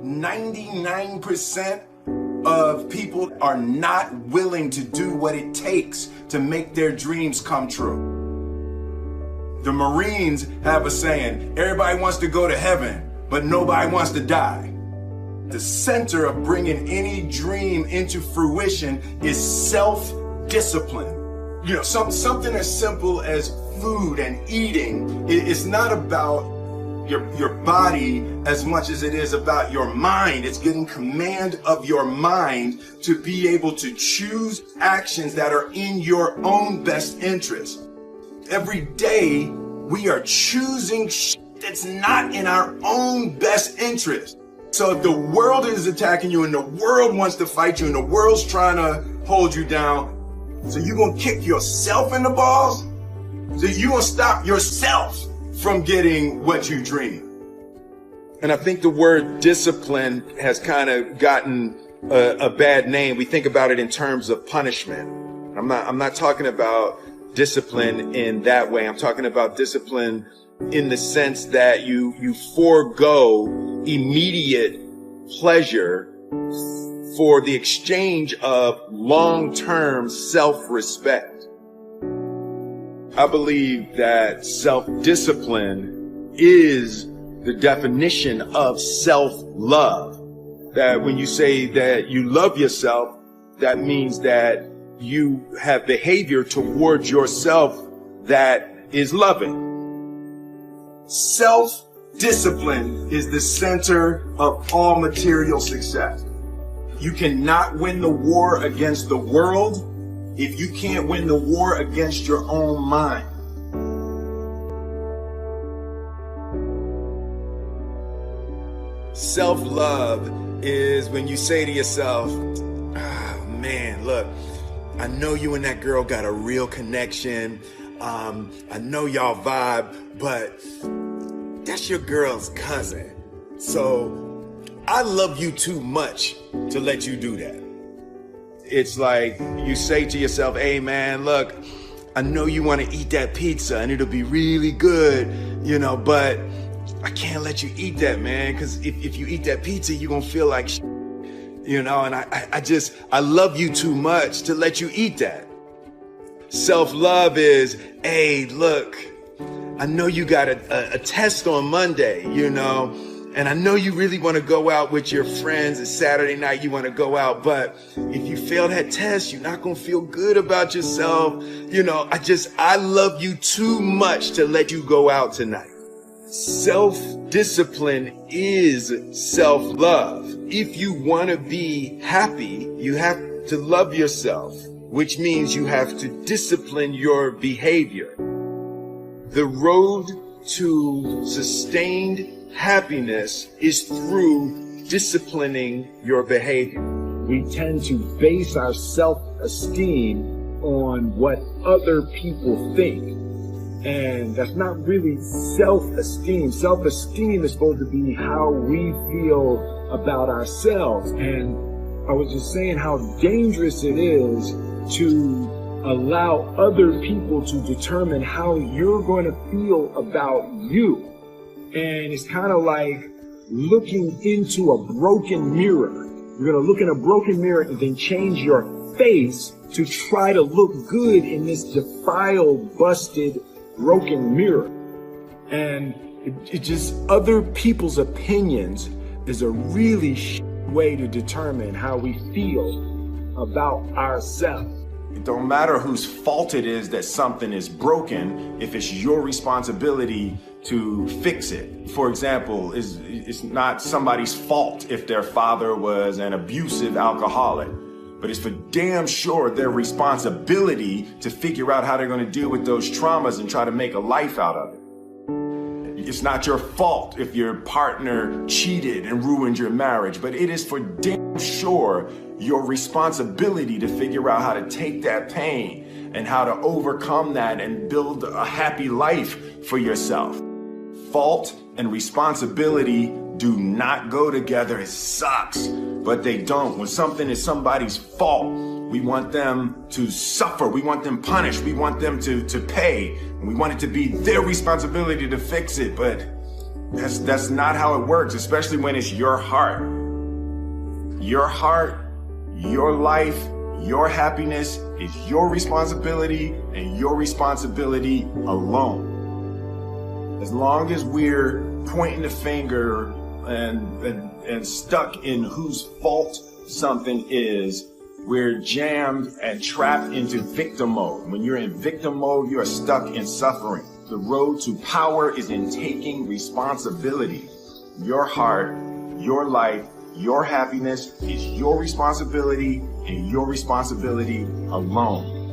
99% of people are not willing to do what it takes to make their dreams come true. The Marines have a saying, everybody wants to go to heaven, but nobody wants to die. The center of bringing any dream into fruition is self-discipline. You know, something as simple as food and eating. It's not about your body as much as it is about your mind. It's getting command of your mind to be able to choose actions that are in your own best interest. Every day we are choosing that's not in our own best interest. So if the world is attacking you and the world wants to fight you and the world's trying to hold you down, so you're gonna kick yourself in the balls? So you're gonna stop yourself from getting what you dream. And I think the word discipline has kind of gotten a bad name. We think about it in terms of punishment. I'm not talking about discipline in that way. I'm talking about discipline in the sense that you forego immediate pleasure for the exchange of long-term self-respect. I believe that self-discipline is the definition of self-love. That when you say that you love yourself, that means that you have behavior towards yourself that is loving. Self-discipline is the center of all material success. You cannot win the war against the world if you can't win the war against your own mind. Self-love is when you say to yourself, oh man, look, I know you and that girl got a real connection. I know y'all vibe, but that's your girl's cousin. So I love you too much to let you do that. It's like you say to yourself, hey man, look, I know you want to eat that pizza and it'll be really good, you know, but I can't let you eat that, man, because if you eat that pizza, you're going to feel like shit, you know, and I love you too much to let you eat that. Self-love is, hey, look, I know you got a test on Monday, you know, and I know you really want to go out with your friends. It's Saturday night, you want to go out, but if you fail that test, you're not going to feel good about yourself. You know, I love you too much to let you go out tonight. Self-discipline is self-love. If you want to be happy, you have to love yourself, which means you have to discipline your behavior. The road to sustained happiness is through disciplining your behavior. We tend to base our self-esteem on what other people think. And that's not really self-esteem. Self-esteem is supposed to be how we feel about ourselves. And I was just saying how dangerous it is to allow other people to determine how you're going to feel about you. And it's kind of like looking into a broken mirror. You're going to look in a broken mirror and then change your face to try to look good in this defiled, busted, broken mirror. And it just, other people's opinions is a really way to determine how we feel about ourselves. It don't matter whose fault it is that something is broken if it's your responsibility to fix it. For example, it's not somebody's fault if their father was an abusive alcoholic, but it's for damn sure their responsibility to figure out how they're going to deal with those traumas and try to make a life out of it. It's not your fault if your partner cheated and ruined your marriage, but it is for damn sure your responsibility to figure out how to take that pain and how to overcome that and build a happy life for yourself. Fault and responsibility do not go together. It sucks, but they don't. When something is somebody's fault, we want them to suffer. We want them punished. We want them to pay. And we want it to be their responsibility to fix it. But That's not how it works, especially when it's your heart. Your heart, your life, your happiness is your responsibility and your responsibility alone. As long as we're pointing the finger and stuck in whose fault something is, we're jammed and trapped into victim mode. When you're in victim mode, you are stuck in suffering. The road to power is in taking responsibility. Your heart, your life, your happiness is your responsibility and your responsibility alone.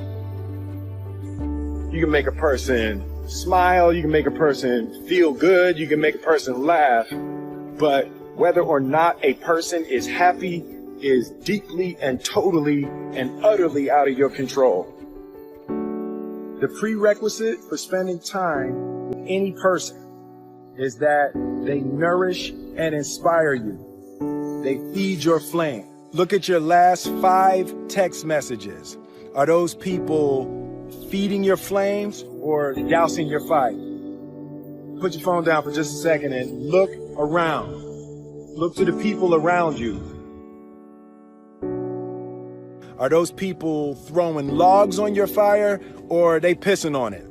You can make a person smile, you can make a person feel good, you can make a person laugh, but whether or not a person is happy is deeply and totally and utterly out of your control. The prerequisite for spending time with any person is that they nourish and inspire you. They feed your flame. Look at your last 5 text messages. Are those people feeding your flames or dousing your fire? Put your phone down for just a second and look around. Look to the people around you. Are those people throwing logs on your fire or are they pissing on it?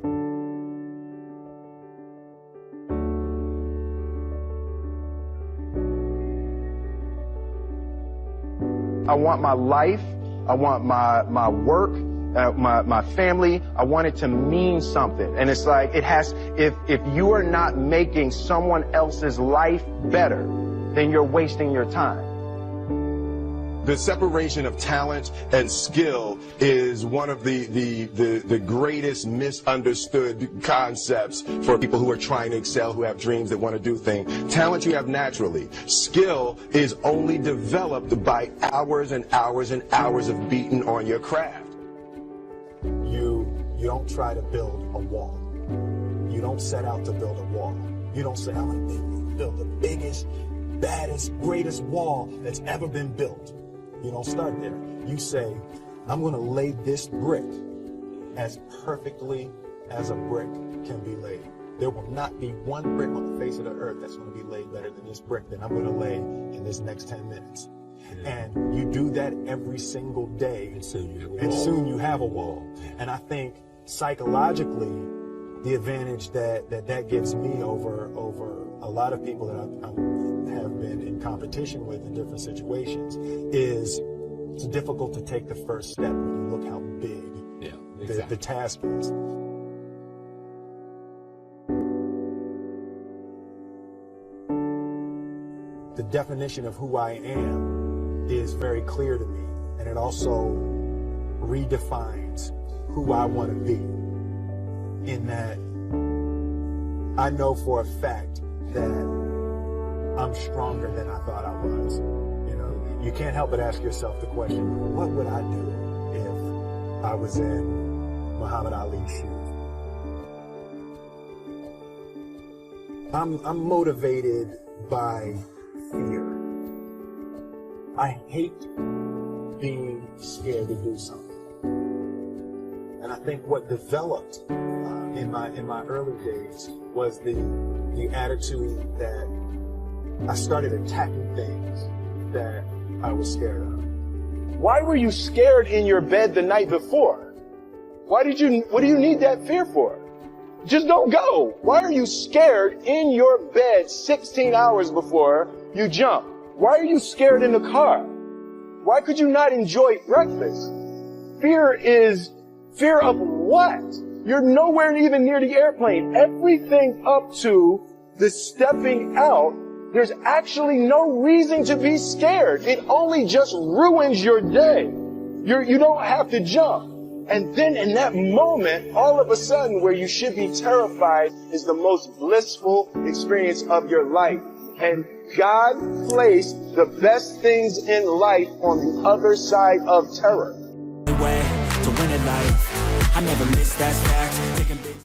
I want my life, I want my work, my family, I want it to mean something. And it's like, if you are not making someone else's life better, then you're wasting your time. The separation of talent and skill is one of the greatest misunderstood concepts for people who are trying to excel, who have dreams, that want to do things. Talent you have naturally. Skill is only developed by hours and hours and hours of beating on your craft. You don't try to build a wall. You don't set out to build a wall. You don't say, I'm going to build the biggest, baddest, greatest wall that's ever been built. You don't start there. You say, I'm going to lay this brick as perfectly as a brick can be laid. There will not be one brick on the face of the earth that's going to be laid better than this brick that I'm going to lay in this next 10 minutes. And you do that every single day, and soon you have a wall. And I think psychologically, the advantage that gives me over a lot of people that I have been in competition with in different situations is it's difficult to take the first step when you look how big the task is. The definition of who I am is very clear to me, and it also redefines who I want to be, in that I know for a fact that I'm stronger than I thought I was. You know, you can't help but ask yourself the question, what would I do if I was in Muhammad Ali's shoes? I'm motivated by fear. I hate being scared to do something. And I think what developed in my early days was the attitude that I started attacking things that I was scared of. Why were you scared in your bed the night before? What do you need that fear for? Just don't go. Why are you scared in your bed 16 hours before you jump? Why are you scared in the car? Why could you not enjoy breakfast? Fear of what? You're nowhere even near the airplane. Everything up to the stepping out, there's actually no reason to be scared. It only just ruins your day. You don't have to jump. And then in that moment, all of a sudden, where you should be terrified is the most blissful experience of your life. And God placed the best things in life on the other side of terror. Way to win at life. I never miss that fact.